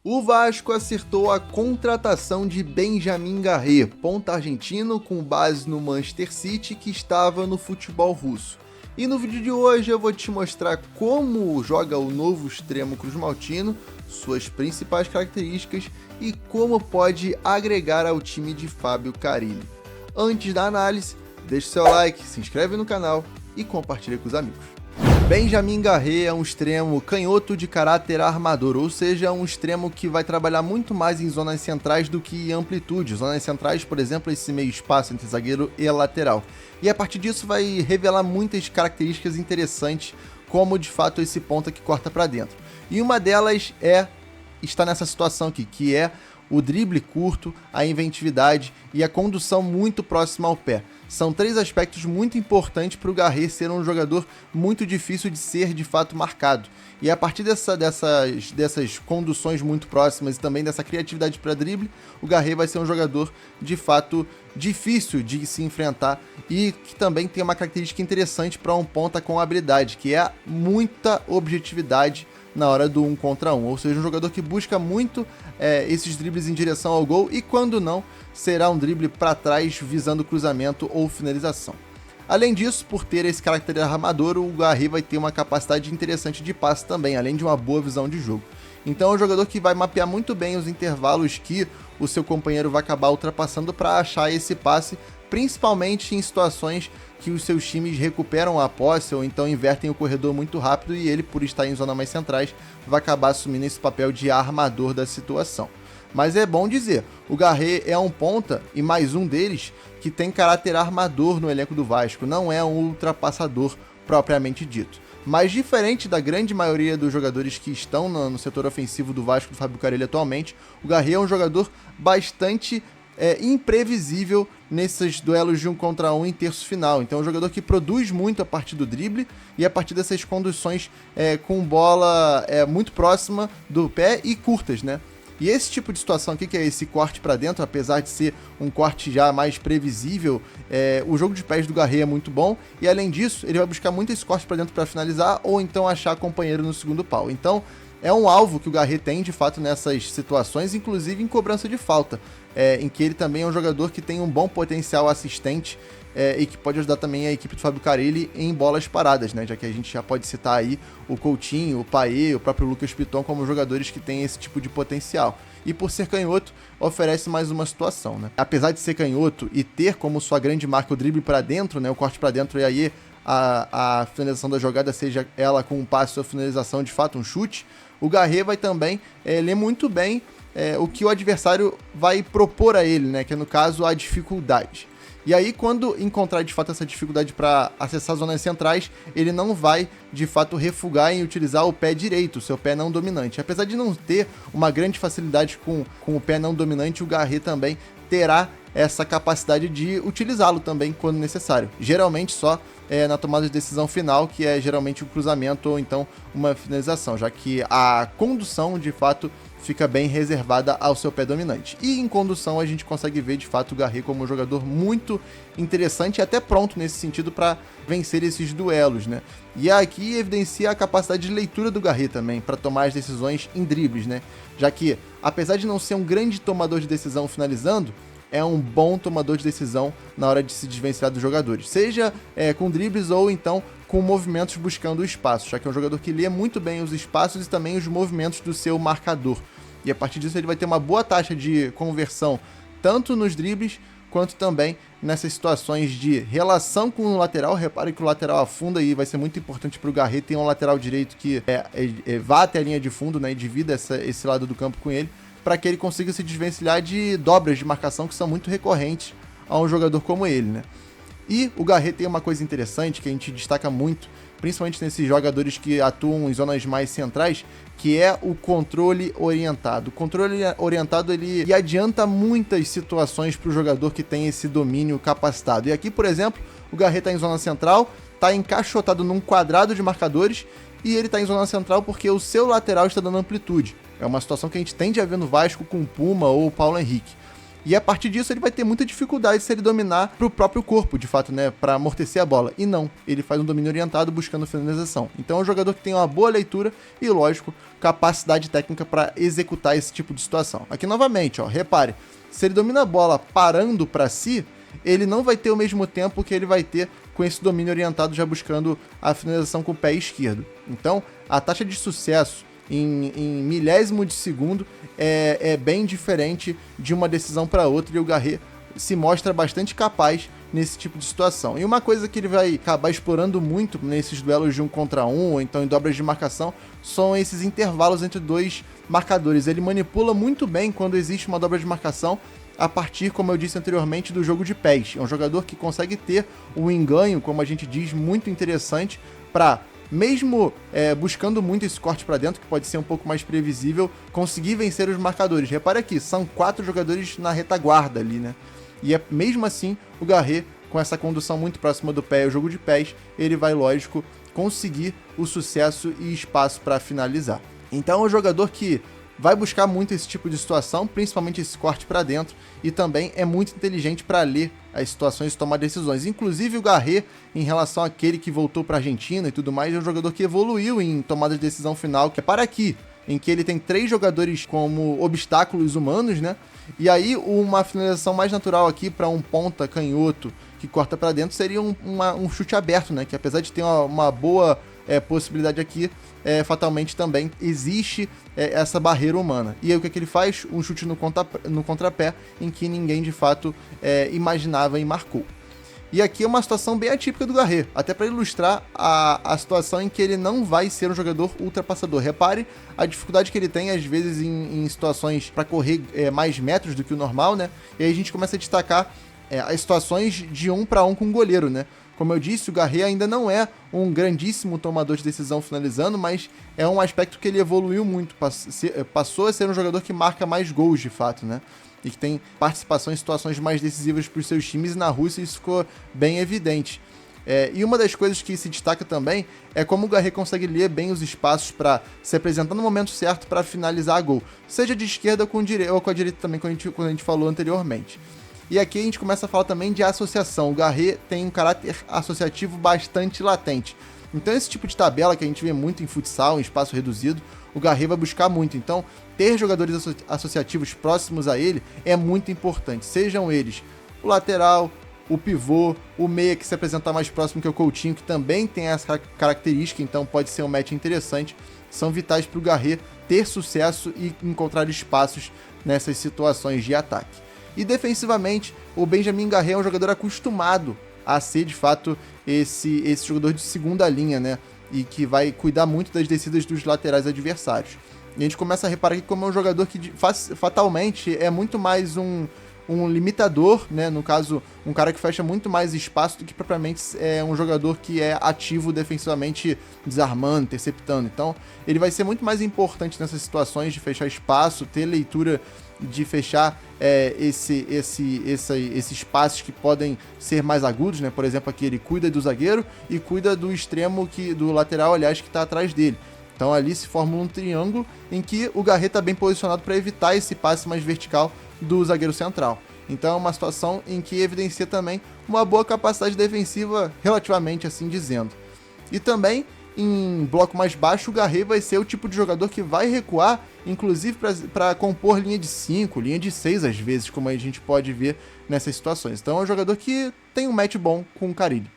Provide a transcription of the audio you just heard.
O Vasco acertou a contratação de Benjamin Garré, ponta argentino com base no Manchester City que estava no futebol russo. E no vídeo de hoje eu vou te mostrar como joga o novo extremo cruzmaltino, suas principais características e como pode agregar ao time de Fábio Carille. Antes da análise, deixe seu like, se inscreve no canal e compartilhe com os amigos. Benjamin Garré é um extremo canhoto de caráter armador, ou seja, um extremo que vai trabalhar muito mais em zonas centrais do que em amplitude. Zonas centrais, por exemplo, esse meio espaço entre zagueiro e lateral. E a partir disso vai revelar muitas características interessantes, como de fato esse ponta que corta para dentro. E uma delas está nessa situação aqui, que é o drible curto, a inventividade e a condução muito próxima ao pé. São três aspectos muito importantes para o Garré ser um jogador muito difícil de ser de fato marcado. E a partir dessas conduções muito próximas e também dessa criatividade para drible, o Garré vai ser um jogador de fato difícil de se enfrentar e que também tem uma característica interessante para um ponta com habilidade, que é muita objetividade na hora do 1 contra 1, ou seja, um jogador que busca muito esses dribles em direção ao gol e quando não, será um drible para trás visando cruzamento ou finalização. Além disso, por ter esse caráter armador, o Garré vai ter uma capacidade interessante de passe também, além de uma boa visão de jogo. Então é um jogador que vai mapear muito bem os intervalos que o seu companheiro vai acabar ultrapassando para achar esse passe, principalmente em situações que os seus times recuperam a posse ou então invertem o corredor muito rápido e ele, por estar em zonas mais centrais, vai acabar assumindo esse papel de armador da situação. Mas é bom dizer, o Garré é um ponta e mais um deles que tem caráter armador no elenco do Vasco, não é um ultrapassador propriamente dito. Mas diferente da grande maioria dos jogadores que estão no setor ofensivo do Vasco do Fábio Carille atualmente, o Garré é um jogador bastante imprevisível nesses duelos de 1 contra 1 em terço final. Então é um jogador que produz muito a partir do drible e a partir dessas conduções com bola muito próxima do pé e curtas, né? E esse tipo de situação aqui, que é esse corte para dentro, apesar de ser um corte já mais previsível, o jogo de pés do Garré é muito bom e além disso ele vai buscar muito esse corte para dentro para finalizar ou então achar companheiro no segundo pau. Então é um alvo que o Garré tem de fato nessas situações, inclusive em cobrança de falta, em que ele também é um jogador que tem um bom potencial assistente e que pode ajudar também a equipe do Fábio Carille em bolas paradas, né? Já que a gente já pode citar aí o Coutinho, o Payet, o próprio Lucas Piton como jogadores que têm esse tipo de potencial. E por ser canhoto, oferece mais uma situação, né? Apesar de ser canhoto e ter como sua grande marca o drible para dentro, né? O corte para dentro e aí a finalização da jogada, seja ela com um passe ou finalização de fato, um chute, o Garré vai também ler muito bem o que o adversário vai propor a ele, né? Que é no caso a dificuldade. E aí, quando encontrar de fato essa dificuldade para acessar zonas centrais, ele não vai de fato refugar em utilizar o pé direito, o seu pé não dominante. Apesar de não ter uma grande facilidade com o pé não dominante, o Garré também terá essa capacidade de utilizá-lo também quando necessário. Geralmente só na tomada de decisão final, que é geralmente um cruzamento ou então uma finalização, já que a condução de fato fica bem reservada ao seu pé dominante. E em condução a gente consegue ver de fato o Garré como um jogador muito interessante e até pronto nesse sentido para vencer esses duelos, né? E aqui evidencia a capacidade de leitura do Garré também para tomar as decisões em dribles, né? Já que, apesar de não ser um grande tomador de decisão finalizando, é um bom tomador de decisão na hora de se desvencilhar dos jogadores, seja com dribles ou então com movimentos buscando o espaço, já que é um jogador que lê muito bem os espaços e também os movimentos do seu marcador. E a partir disso ele vai ter uma boa taxa de conversão, tanto nos dribles, quanto também nessas situações de relação com o lateral. Repare que o lateral afunda e vai ser muito importante para o Garré ter um lateral direito que vá até a linha de fundo, né, e divida esse lado do campo com ele, para que ele consiga se desvencilhar de dobras de marcação que são muito recorrentes a um jogador como ele, né? E o Garré tem uma coisa interessante que a gente destaca muito, principalmente nesses jogadores que atuam em zonas mais centrais, que é o controle orientado. O controle orientado ele adianta muitas situações para o jogador que tem esse domínio capacitado. E aqui, por exemplo, o Garré está em zona central, está encaixotado num quadrado de marcadores e ele está em zona central porque o seu lateral está dando amplitude. É uma situação que a gente tende a ver no Vasco com o Puma ou o Paulo Henrique. E a partir disso ele vai ter muita dificuldade se ele dominar pro próprio corpo, de fato, né, para amortecer a bola. E não, ele faz um domínio orientado buscando finalização. Então é um jogador que tem uma boa leitura e, lógico, capacidade técnica para executar esse tipo de situação. Aqui novamente, ó, repare, se ele domina a bola parando para si, ele não vai ter o mesmo tempo que ele vai ter com esse domínio orientado já buscando a finalização com o pé esquerdo. Então, a taxa de sucesso em milésimo de segundo é bem diferente de uma decisão para outra, e o Garret se mostra bastante capaz nesse tipo de situação. E uma coisa que ele vai acabar explorando muito nesses duelos de 1 contra 1, ou então em dobras de marcação, são esses intervalos entre dois marcadores. Ele manipula muito bem quando existe uma dobra de marcação, a partir, como eu disse anteriormente, do jogo de pés. É um jogador que consegue ter um enganho, como a gente diz, muito interessante para, mesmo buscando muito esse corte para dentro, que pode ser um pouco mais previsível, conseguir vencer os marcadores. Repara aqui, são 4 jogadores na retaguarda ali, né? E mesmo assim, o Garret, com essa condução muito próxima do pé e o jogo de pés, ele vai, lógico, conseguir o sucesso e espaço para finalizar. Então é um jogador que vai buscar muito esse tipo de situação, principalmente esse corte para dentro, e também é muito inteligente para ler as situações e tomar decisões. Inclusive o Garret, em relação àquele que voltou para a Argentina e tudo mais, é um jogador que evoluiu em tomada de decisão final, que é para aqui, em que ele tem 3 jogadores como obstáculos humanos, né? E aí uma finalização mais natural aqui para um ponta canhoto que corta para dentro seria um chute aberto, né? Que apesar de ter uma boa possibilidade aqui, fatalmente também existe essa barreira humana. E aí o que ele faz? Um chute no contrapé, em que ninguém de fato imaginava e marcou. E aqui é uma situação bem atípica do Garret, até para ilustrar a situação em que ele não vai ser um jogador ultrapassador. Repare a dificuldade que ele tem, às vezes, em situações para correr mais metros do que o normal, né? E aí a gente começa a destacar as situações de 1 para 1 com o goleiro, né? Como eu disse, o Garret ainda não é um grandíssimo tomador de decisão finalizando, mas é um aspecto que ele evoluiu muito, passou a ser um jogador que marca mais gols de fato, né? E que tem participação em situações mais decisivas para os seus times, e na Rússia isso ficou bem evidente. E uma das coisas que se destaca também é como o Garret consegue ler bem os espaços para se apresentar no momento certo para finalizar a gol, seja de esquerda ou com a direita também, quando a gente falou anteriormente. E aqui a gente começa a falar também de associação. O Garret tem um caráter associativo bastante latente. Então esse tipo de tabela que a gente vê muito em futsal, em espaço reduzido, o Garret vai buscar muito. Então ter jogadores associativos próximos a ele é muito importante. Sejam eles o lateral, o pivô, o meia que se apresentar mais próximo, que é o Coutinho, que também tem essa característica, então pode ser um match interessante. São vitais para o Garret ter sucesso e encontrar espaços nessas situações de ataque. E defensivamente, o Benjamin Garret é um jogador acostumado a ser, de fato, esse jogador de segunda linha, né? E que vai cuidar muito das descidas dos laterais adversários. E a gente começa a reparar aqui como é um jogador que fatalmente é muito mais um limitador, né? No caso, um cara que fecha muito mais espaço do que propriamente um jogador que é ativo defensivamente, desarmando, interceptando. Então, ele vai ser muito mais importante nessas situações de fechar espaço, ter leitura de fechar esses espaços que podem ser mais agudos, né? Por exemplo, aqui ele cuida do zagueiro e cuida do extremo, do lateral, aliás, que está atrás dele. Então ali se forma um triângulo em que o Garret está bem posicionado para evitar esse passe mais vertical do zagueiro central. Então é uma situação em que evidencia também uma boa capacidade defensiva, relativamente assim dizendo. E também, em bloco mais baixo, o Garret vai ser o tipo de jogador que vai recuar, inclusive para compor linha de 5, linha de 6 às vezes, como a gente pode ver nessas situações. Então é um jogador que tem um match bom com o Carille.